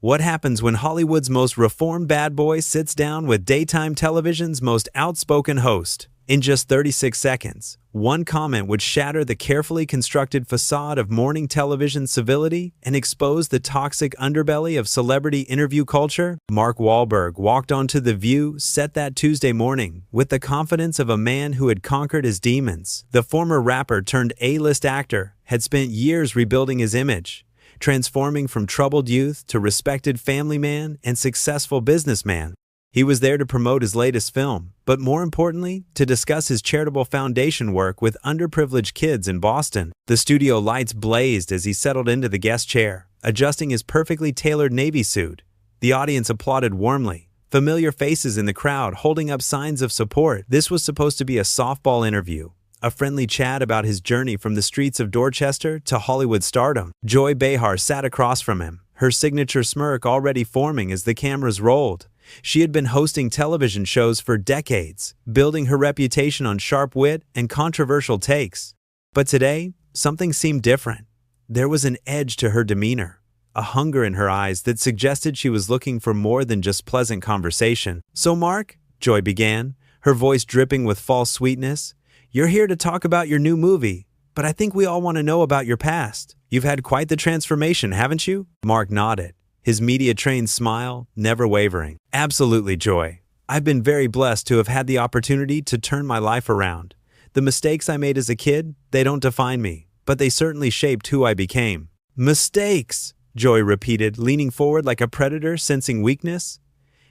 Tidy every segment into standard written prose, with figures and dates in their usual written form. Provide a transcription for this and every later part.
What happens when Hollywood's most reformed bad boy sits down with daytime television's most outspoken host? In just 36 seconds, one comment would shatter the carefully constructed facade of morning television civility and expose the toxic underbelly of celebrity interview culture. Mark Wahlberg walked onto The View set that Tuesday morning with the confidence of a man who had conquered his demons. The former rapper turned A-list actor had spent years rebuilding his image, transforming from troubled youth to respected family man and successful businessman. He was there to promote his latest film, but more importantly, to discuss his charitable foundation work with underprivileged kids in Boston. The studio lights blazed as he settled into the guest chair, adjusting his perfectly tailored navy suit. The audience applauded warmly, familiar faces in the crowd holding up signs of support. This was supposed to be a softball interview, a friendly chat about his journey from the streets of Dorchester to Hollywood stardom. Joy Behar sat across from him, her signature smirk already forming as the cameras rolled. She had been hosting television shows for decades, building her reputation on sharp wit and controversial takes. But today, something seemed different. There was an edge to her demeanor, a hunger in her eyes that suggested she was looking for more than just pleasant conversation. "So Mark," Joy began, her voice dripping with false sweetness, "you're here to talk about your new movie, but I think we all want to know about your past. You've had quite the transformation, haven't you?" Mark nodded, his media-trained smile never wavering. "Absolutely, Joy. I've been very blessed to have had the opportunity to turn my life around. The mistakes I made as a kid, they don't define me, but they certainly shaped who I became." "Mistakes," Joy repeated, leaning forward like a predator sensing weakness.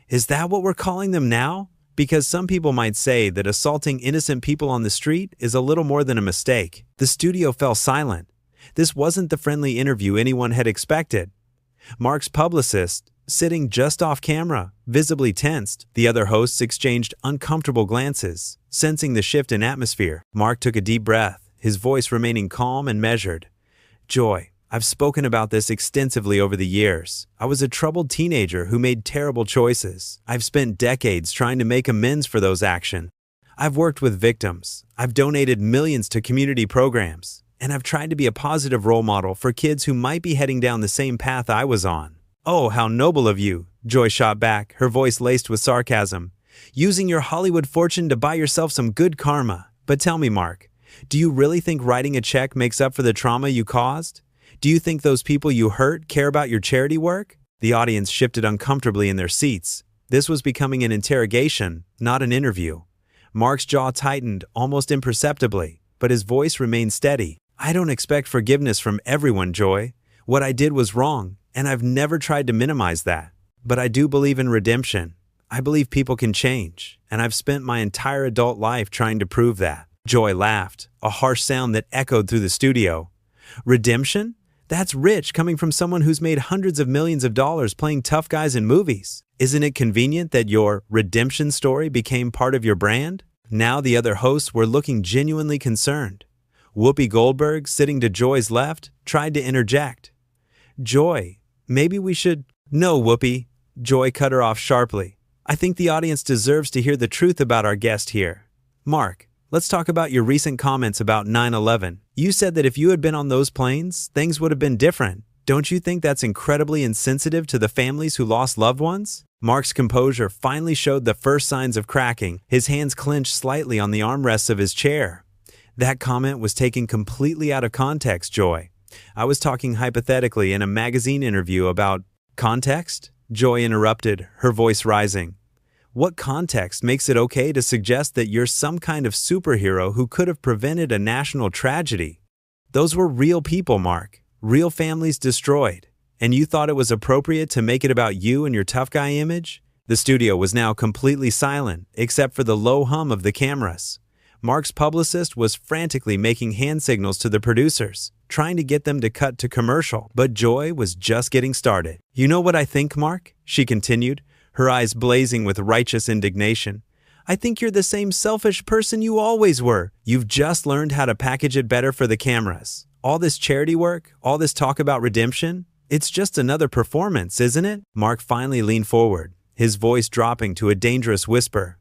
"Is that what we're calling them now? Because some people might say that assaulting innocent people on the street is a little more than a mistake." The studio fell silent. This wasn't the friendly interview anyone had expected. Mark's publicist, sitting just off camera, visibly tensed. The other hosts exchanged uncomfortable glances, sensing the shift in atmosphere. Mark took a deep breath, his voice remaining calm and measured. "Joy, I've spoken about this extensively over the years. I was a troubled teenager who made terrible choices. I've spent decades trying to make amends for those actions. I've worked with victims. I've donated millions to community programs. And I've tried to be a positive role model for kids who might be heading down the same path I was on." "Oh, how noble of you," Joy shot back, her voice laced with sarcasm. "Using your Hollywood fortune to buy yourself some good karma. But tell me, Mark, do you really think writing a check makes up for the trauma you caused? Do you think those people you hurt care about your charity work?" The audience shifted uncomfortably in their seats. This was becoming an interrogation, not an interview. Mark's jaw tightened almost imperceptibly, but his voice remained steady. "I don't expect forgiveness from everyone, Joy. What I did was wrong, and I've never tried to minimize that. But I do believe in redemption. I believe people can change, and I've spent my entire adult life trying to prove that." Joy laughed, a harsh sound that echoed through the studio. "Redemption? That's rich coming from someone who's made hundreds of millions of dollars playing tough guys in movies. Isn't it convenient that your redemption story became part of your brand?" Now the other hosts were looking genuinely concerned. Whoopi Goldberg, sitting to Joy's left, tried to interject. "Joy, maybe we should—" "No, Whoopi," Joy cut her off sharply. "I think the audience deserves to hear the truth about our guest here. Mark, let's talk about your recent comments about 9/11. You said that if you had been on those planes, things would have been different. Don't you think that's incredibly insensitive to the families who lost loved ones?" Mark's composure finally showed the first signs of cracking, his hands clenched slightly on the armrests of his chair. "That comment was taken completely out of context, Joy. I was talking hypothetically in a magazine interview about—" "Context?" Joy interrupted, her voice rising. "What context makes it okay to suggest that you're some kind of superhero who could have prevented a national tragedy? Those were real people, Mark, real families destroyed. And you thought it was appropriate to make it about you and your tough guy image?" The studio was now completely silent, except for the low hum of the cameras. Mark's publicist was frantically making hand signals to the producers, trying to get them to cut to commercial, but Joy was just getting started. "You know what I think, Mark?" she continued, her eyes blazing with righteous indignation. "I think you're the same selfish person you always were. You've just learned how to package it better for the cameras. All this charity work, all this talk about redemption, it's just another performance, isn't it?" Mark finally leaned forward, his voice dropping to a dangerous whisper.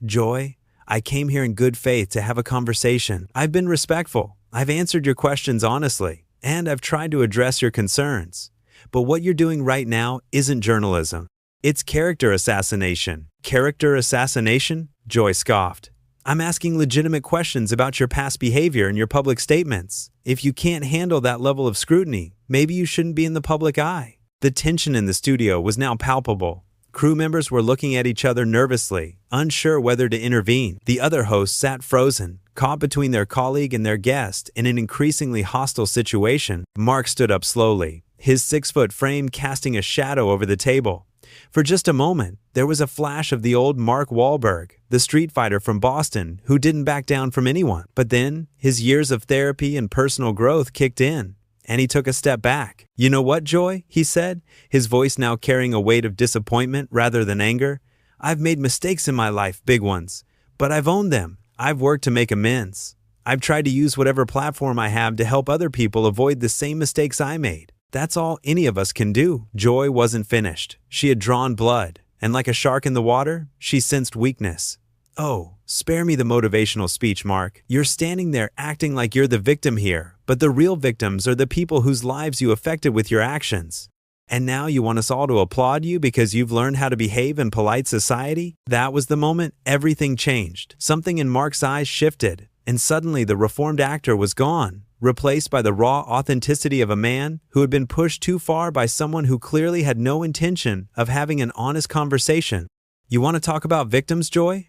"Joy, I came here in good faith to have a conversation. I've been respectful. I've answered your questions honestly, and I've tried to address your concerns. But what you're doing right now isn't journalism. It's character assassination. Character assassination? Joy scoffed. I'm asking legitimate questions about your past behavior and your public statements. If you can't handle that level of scrutiny, maybe you shouldn't be in the public eye. The tension in the studio was now palpable. Crew members were looking at each other nervously, unsure whether to intervene. The other hosts sat frozen, caught between their colleague and their guest in an increasingly hostile situation. Mark stood up slowly, his 6-foot frame casting a shadow over the table. For just a moment, there was a flash of the old Mark Wahlberg, the street fighter from Boston who didn't back down from anyone. But then, his years of therapy and personal growth kicked in, and he took a step back. "You know what, Joy?" he said, his voice now carrying a weight of disappointment rather than anger. "I've made mistakes in my life, big ones, but I've owned them. I've worked to make amends. I've tried to use whatever platform I have to help other people avoid the same mistakes I made. That's all any of us can do." Joy wasn't finished. She had drawn blood, and like a shark in the water, she sensed weakness. "Oh, spare me the motivational speech, Mark. You're standing there acting like you're the victim here, but the real victims are the people whose lives you affected with your actions. And now you want us all to applaud you because you've learned how to behave in polite society?" That was the moment everything changed. Something in Mark's eyes shifted, and suddenly the reformed actor was gone, replaced by the raw authenticity of a man who had been pushed too far by someone who clearly had no intention of having an honest conversation. "You want to talk about victims, Joy?"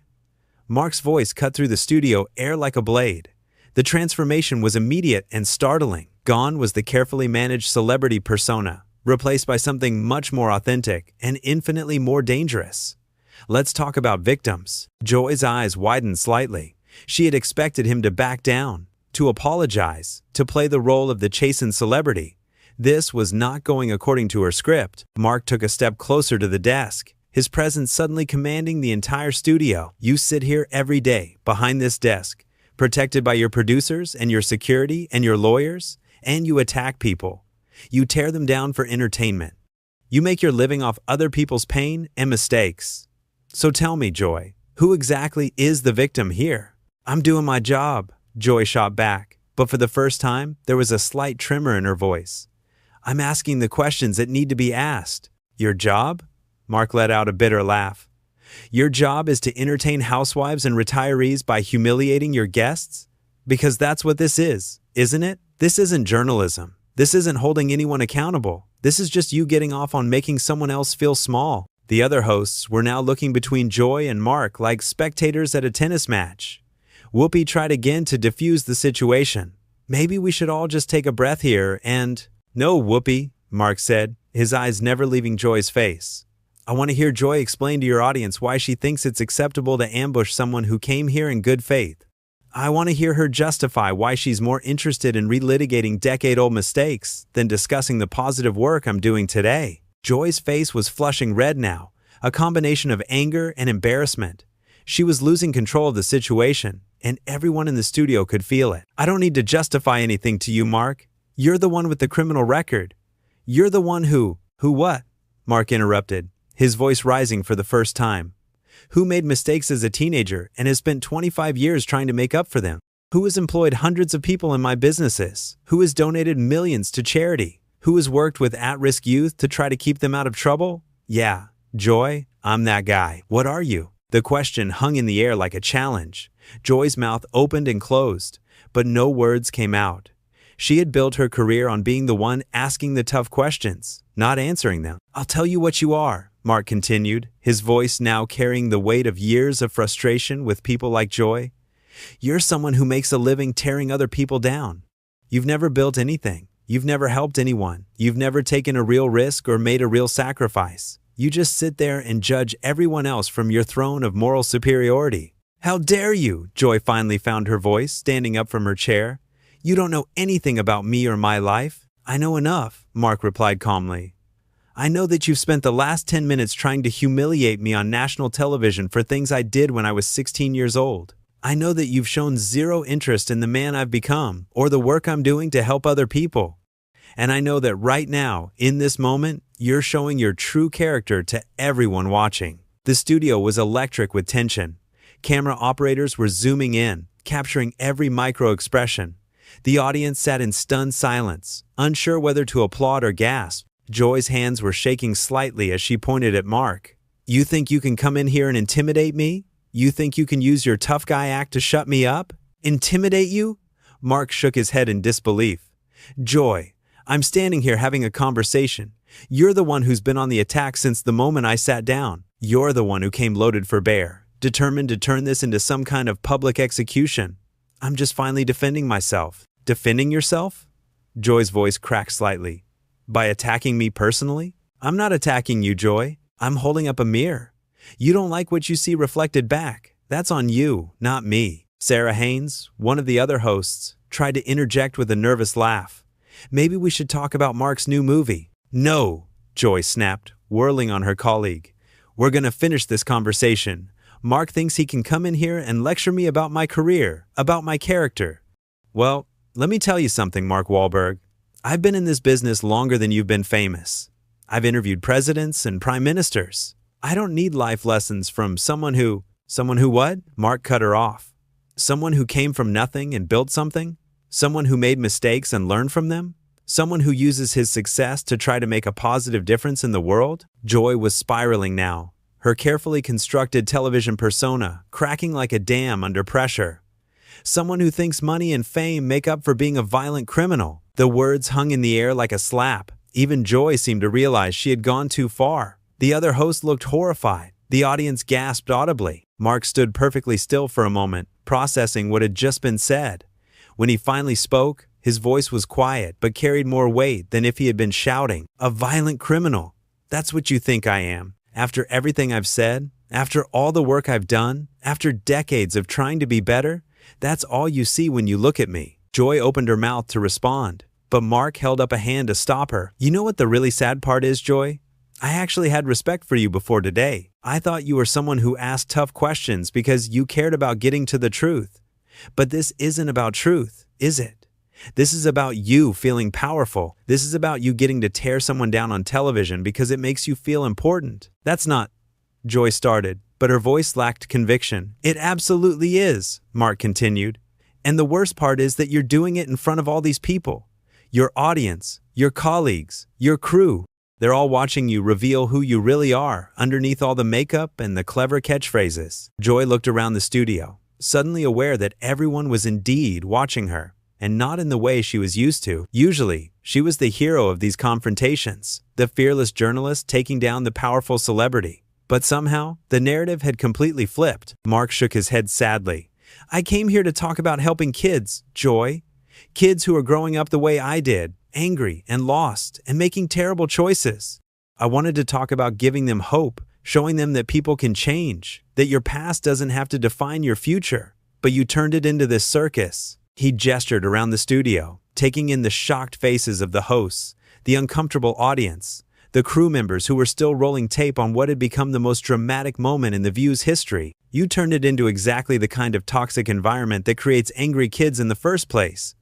Mark's voice cut through the studio air like a blade. The transformation was immediate and startling. Gone was the carefully managed celebrity persona, replaced by something much more authentic and infinitely more dangerous. "Let's talk about victims." Joy's eyes widened slightly. She had expected him to back down, to apologize, to play the role of the chastened celebrity. This was not going according to her script. Mark took a step closer to the desk, his presence suddenly commanding the entire studio. "You sit here every day, behind this desk, protected by your producers and your security and your lawyers, and you attack people. You tear them down for entertainment. You make your living off other people's pain and mistakes. So tell me, Joy, who exactly is the victim here?" "I'm doing my job," Joy shot back, but for the first time, there was a slight tremor in her voice. "I'm asking the questions that need to be asked." "Your job?" Mark let out a bitter laugh. "Your job is to entertain housewives and retirees by humiliating your guests? Because that's what this is, isn't it? This isn't journalism. This isn't holding anyone accountable. This is just you getting off on making someone else feel small." The other hosts were now looking between Joy and Mark like spectators at a tennis match. Whoopi tried again to diffuse the situation. "Maybe we should all just take a breath here and—" "No, Whoopi," Mark said, his eyes never leaving Joy's face. "I want to hear Joy explain to your audience why she thinks it's acceptable to ambush someone who came here in good faith. I want to hear her justify why she's more interested in relitigating decade-old mistakes than discussing the positive work I'm doing today." Joy's face was flushing red now, a combination of anger and embarrassment. She was losing control of the situation, and everyone in the studio could feel it. "I don't need to justify anything to you, Mark. You're the one with the criminal record. You're the one who—" "Who what?" Mark interrupted, his voice rising for the first time. "Who made mistakes as a teenager and has spent 25 years trying to make up for them? Who has employed hundreds of people in my businesses? Who has donated millions to charity? Who has worked with at-risk youth to try to keep them out of trouble? Yeah, Joy, I'm that guy. What are you?" The question hung in the air like a challenge. Joy's mouth opened and closed, but no words came out. She had built her career on being the one asking the tough questions, not answering them. "I'll tell you what you are," Mark continued, his voice now carrying the weight of years of frustration with people like Joy. "You're someone who makes a living tearing other people down. You've never built anything. You've never helped anyone. You've never taken a real risk or made a real sacrifice. You just sit there and judge everyone else from your throne of moral superiority." "How dare you?" Joy finally found her voice, standing up from her chair. "You don't know anything about me or my life." "I know enough," Mark replied calmly. "I know that you've spent the last 10 minutes trying to humiliate me on national television for things I did when I was 16 years old. I know that you've shown zero interest in the man I've become or the work I'm doing to help other people. And I know that right now, in this moment, you're showing your true character to everyone watching." The studio was electric with tension. Camera operators were zooming in, capturing every micro-expression. The audience sat in stunned silence, unsure whether to applaud or gasp. Joy's hands were shaking slightly as she pointed at Mark. You think you can come in here and intimidate me? You think you can use your tough guy act to shut me up? Intimidate you? Mark shook his head in disbelief. Joy, I'm standing here having a conversation. You're the one who's been on the attack since the moment I sat down. You're the one who came loaded for bear, determined to turn this into some kind of public execution. I'm just finally defending myself. Defending yourself? Joy's voice cracked slightly. By attacking me personally? I'm not attacking you, Joy. I'm holding up a mirror. You don't like what you see reflected back. That's on you, not me. Sarah Haynes, one of the other hosts, tried to interject with a nervous laugh. Maybe we should talk about Mark's new movie. No, Joy snapped, whirling on her colleague. We're gonna finish this conversation. Mark thinks he can come in here and lecture me about my career, about my character. Well, let me tell you something, Mark Wahlberg. I've been in this business longer than you've been famous. I've interviewed presidents and prime ministers. I don't need life lessons from someone who what? Mark cut her off. Someone who came from nothing and built something? Someone who made mistakes and learned from them? Someone who uses his success to try to make a positive difference in the world? Joy was spiraling now, her carefully constructed television persona cracking like a dam under pressure. Someone who thinks money and fame make up for being a violent criminal. The words hung in the air like a slap. Even Joy seemed to realize she had gone too far. The other host looked horrified. The audience gasped audibly. Mark stood perfectly still for a moment, processing what had just been said. When he finally spoke, his voice was quiet but carried more weight than if he had been shouting. A violent criminal. That's what you think I am. After everything I've said, after all the work I've done, after decades of trying to be better, that's all you see when you look at me. Joy opened her mouth to respond, but Mark held up a hand to stop her. You know what the really sad part is, Joy? I actually had respect for you before today. I thought you were someone who asked tough questions because you cared about getting to the truth. But this isn't about truth, is it? This is about you feeling powerful. This is about you getting to tear someone down on television because it makes you feel important. That's not... Joy started, but her voice lacked conviction. It absolutely is, Mark continued. And the worst part is that you're doing it in front of all these people. Your audience, your colleagues, your crew. They're all watching you reveal who you really are underneath all the makeup and the clever catchphrases. Joy looked around the studio, suddenly aware that everyone was indeed watching her, and not in the way she was used to. Usually, she was the hero of these confrontations, the fearless journalist taking down the powerful celebrity. But somehow, the narrative had completely flipped. Mark shook his head sadly. I came here to talk about helping kids, Joy. Kids who are growing up the way I did, angry and lost and making terrible choices. I wanted to talk about giving them hope, showing them that people can change, that your past doesn't have to define your future. But you turned it into this circus. He gestured around the studio, taking in the shocked faces of the hosts, the uncomfortable audience, the crew members who were still rolling tape on what had become the most dramatic moment in The View's history. You turned it into exactly the kind of toxic environment that creates angry kids in the first place.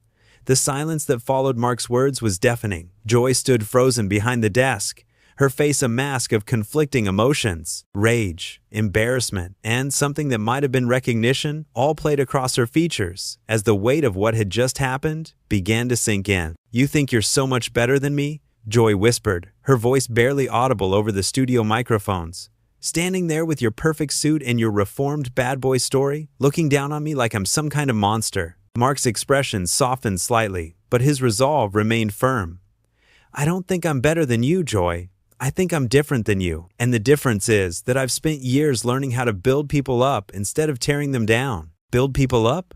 The silence that followed Mark's words was deafening. Joy stood frozen behind the desk, her face a mask of conflicting emotions. Rage, embarrassment, and something that might have been recognition all played across her features as the weight of what had just happened began to sink in. You think you're so much better than me? Joy whispered, her voice barely audible over the studio microphones. Standing there with your perfect suit and your reformed bad boy story, looking down on me like I'm some kind of monster. Mark's expression softened slightly, but his resolve remained firm. I don't think I'm better than you, Joy. I think I'm different than you. And the difference is that I've spent years learning how to build people up instead of tearing them down. Build people up?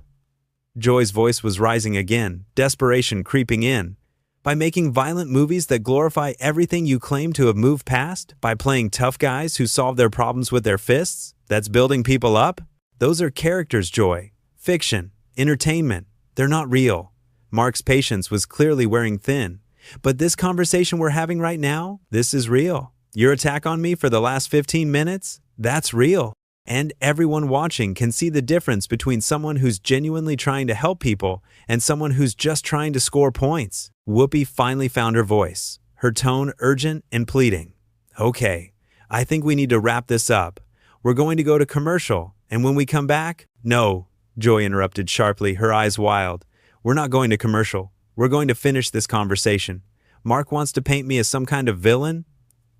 Joy's voice was rising again, desperation creeping in. By making violent movies that glorify everything you claim to have moved past? By playing tough guys who solve their problems with their fists? That's building people up? Those are characters, Joy. Fiction. Entertainment. They're not real. Mark's patience was clearly wearing thin. But this conversation we're having right now, this is real. Your attack on me for the last 15 minutes? That's real. And everyone watching can see the difference between someone who's genuinely trying to help people and someone who's just trying to score points. Whoopi finally found her voice, her tone urgent and pleading. Okay, I think we need to wrap this up. We're going to go to commercial, and when we come back... No, Joy interrupted sharply, her eyes wild. We're not going to commercial. We're going to finish this conversation. Mark wants to paint me as some kind of villain?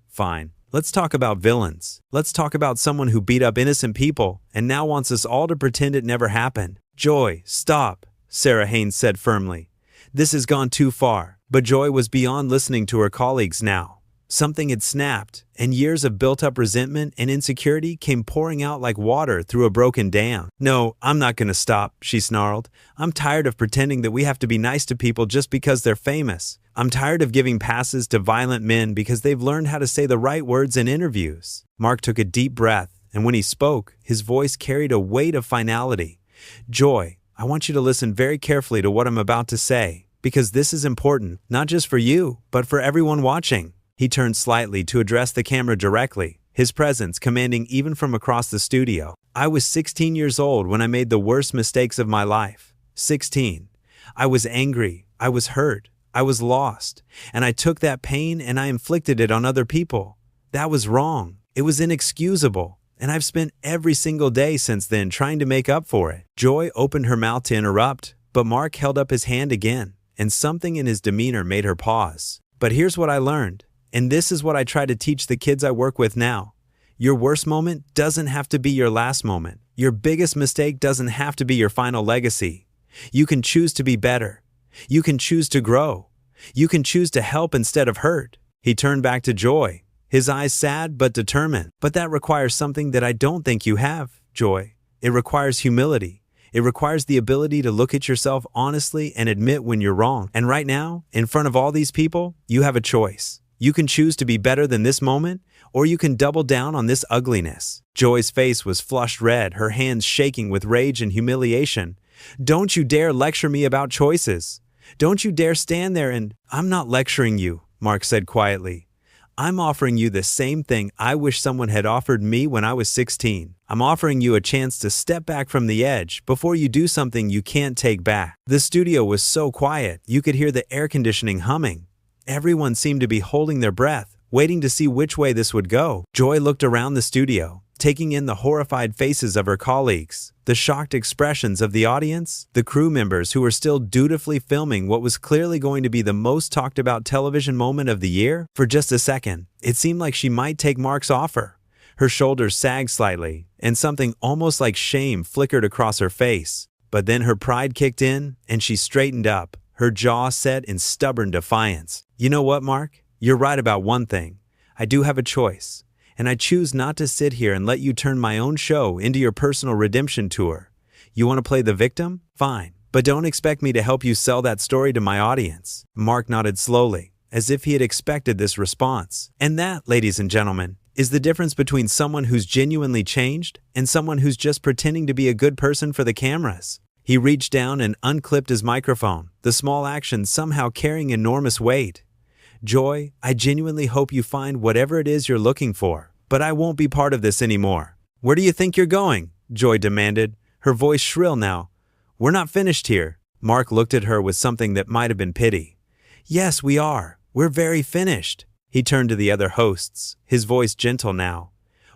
Fine. Let's talk about villains. Let's talk about someone who beat up innocent people and now wants us all to pretend it never happened. Joy, stop, Sarah Haynes said firmly. This has gone too far. But Joy was beyond listening to her colleagues now. Something had snapped, and years of built-up resentment and insecurity came pouring out like water through a broken dam. No, I'm not going to stop, she snarled. I'm tired of pretending that we have to be nice to people just because they're famous. I'm tired of giving passes to violent men because they've learned how to say the right words in interviews. Mark took a deep breath, and when he spoke, his voice carried a weight of finality. Joy, I want you to listen very carefully to what I'm about to say, because this is important, not just for you, but for everyone watching. He turned slightly to address the camera directly, his presence commanding even from across the studio. I was 16 years old when I made the worst mistakes of my life. 16. I was angry, I was hurt, I was lost, and I took that pain and I inflicted it on other people. That was wrong. It was inexcusable. And I've spent every single day since then trying to make up for it. Joy opened her mouth to interrupt, but Mark held up his hand again, and something in his demeanor made her pause. But here's what I learned. And this is what I try to teach the kids I work with now. Your worst moment doesn't have to be your last moment. Your biggest mistake doesn't have to be your final legacy. You can choose to be better. You can choose to grow. You can choose to help instead of hurt. He turned back to Joy, his eyes sad but determined. But that requires something that I don't think you have, Joy. It requires humility. It requires the ability to look at yourself honestly and admit when you're wrong. And right now, in front of all these people, you have a choice. You can choose to be better than this moment, or you can double down on this ugliness. Joy's face was flushed red, her hands shaking with rage and humiliation. Don't you dare lecture me about choices. Don't you dare stand there and— I'm not lecturing you, Mark said quietly. I'm offering you the same thing I wish someone had offered me when I was 16. I'm offering you a chance to step back from the edge before you do something you can't take back. The studio was so quiet, you could hear the air conditioning humming. Everyone seemed to be holding their breath, waiting to see which way this would go. Joy looked around the studio, taking in the horrified faces of her colleagues, the shocked expressions of the audience, the crew members who were still dutifully filming what was clearly going to be the most talked about television moment of the year. For just a second, it seemed like she might take Mark's offer. Her shoulders sagged slightly, and something almost like shame flickered across her face. But then her pride kicked in, and she straightened up, her jaw set in stubborn defiance. You know what, Mark? You're right about one thing. I do have a choice, and I choose not to sit here and let you turn my own show into your personal redemption tour. You want to play the victim? Fine, but don't expect me to help you sell that story to my audience. Mark nodded slowly, as if he had expected this response. And that, ladies and gentlemen, is the difference between someone who's genuinely changed and someone who's just pretending to be a good person for the cameras. He reached down and unclipped his microphone, the small action somehow carrying enormous weight. Joy, I genuinely hope you find whatever it is you're looking for, but I won't be part of this anymore. Where do you think you're going? Joy demanded, her voice shrill now. We're not finished here. Mark looked at her with something that might have been pity. Yes, we are. We're very finished. He turned to the other hosts, his voice gentle now.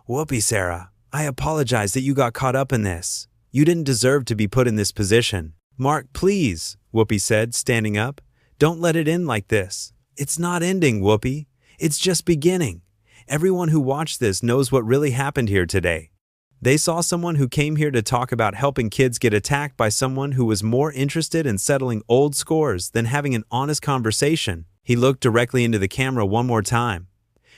Whoopee, Sarah, I apologize that you got caught up in this. You didn't deserve to be put in this position. Mark, please, Whoopi said, standing up. Don't let it end like this. It's not ending, Whoopi. It's just beginning. Everyone who watched this knows what really happened here today. They saw someone who came here to talk about helping kids get attacked by someone who was more interested in settling old scores than having an honest conversation. He looked directly into the camera one more time.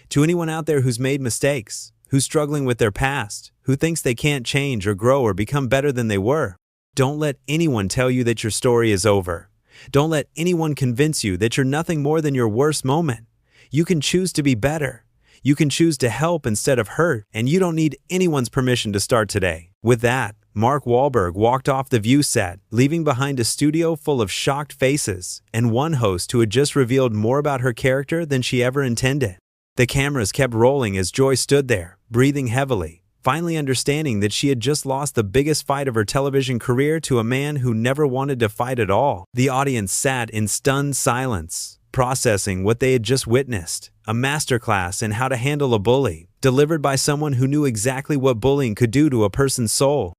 To anyone out there who's made mistakes, who's struggling with their past, who thinks they can't change or grow or become better than they were, don't let anyone tell you that your story is over. Don't let anyone convince you that you're nothing more than your worst moment. You can choose to be better. You can choose to help instead of hurt, and you don't need anyone's permission to start today. With that, Mark Wahlberg walked off the View set, leaving behind a studio full of shocked faces and one host who had just revealed more about her character than she ever intended. The cameras kept rolling as Joy stood there, breathing heavily, finally understanding that she had just lost the biggest fight of her television career to a man who never wanted to fight at all. The audience sat in stunned silence, processing what they had just witnessed, a masterclass in how to handle a bully, delivered by someone who knew exactly what bullying could do to a person's soul.